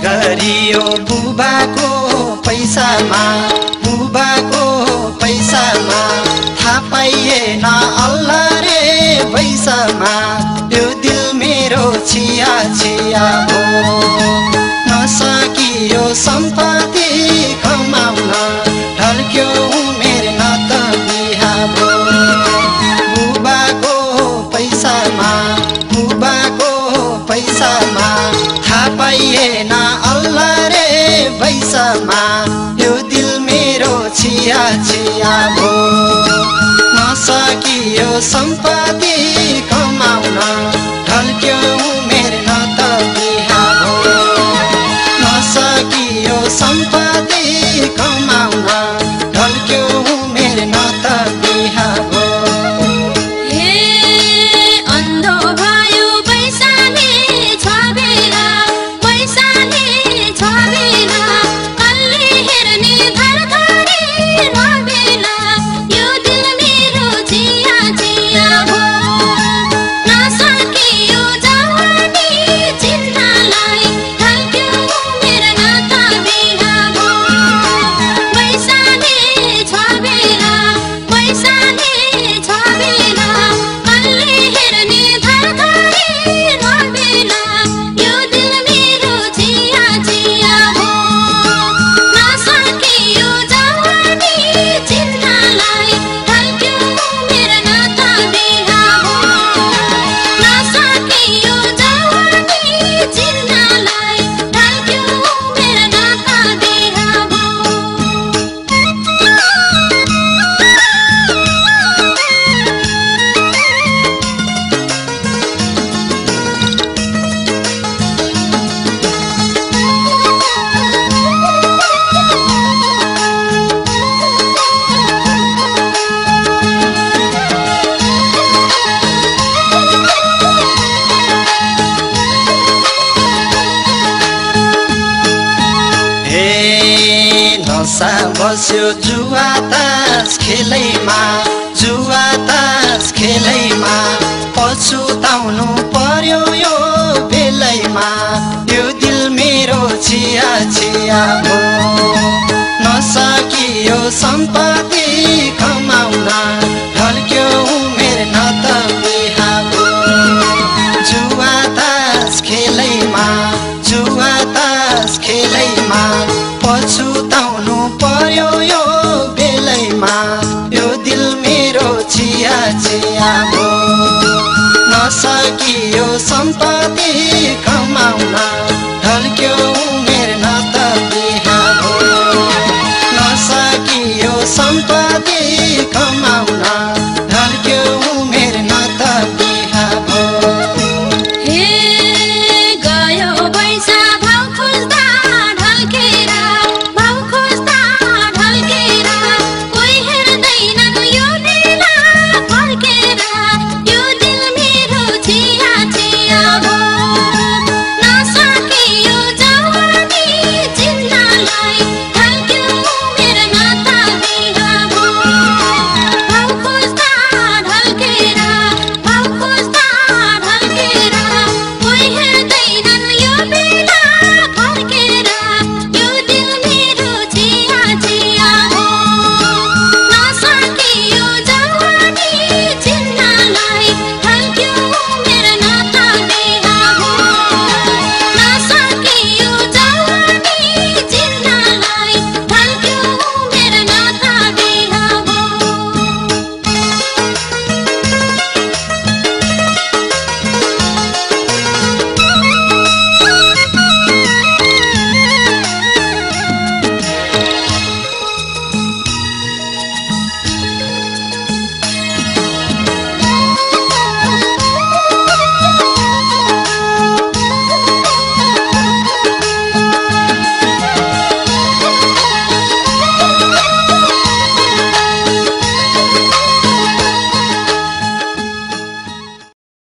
गरियो बुबाको पैसामा थाहा पाइएन अल्लाह रे पैसामा यो दिल मेरो छिया छिया हो नसकियो सम्पत्ति कमाउन ढल्क्यो मेरो नात बिहा भो बुबाको पैसामा थाहा पाइएन अल्लाह रे पैसामा यो दिल मेरो छिया छिया भो नसकियो सम्पत्ति कमाउन ढल्क्यो मेरो नात बिहा भो नसकियो सम्पत्ति कमाउन ढल्क्यो मेरो नात बिहा भो बस्यो जुवा तास खेलैमा पछुताउनु पर्यो यो बेलैमा यो दिल मेरो छिया छिया हो नसकियो सम्पत्ति कमाउन ढल्क्यो मेरो नात बिहा भो जुवा तास खेलैमा पछुताउनु पर्यो यो बेलैमा यो दिल मेरो छिया छिया भो नसकियो सम्पत्ति कमाउन ढल्क्यो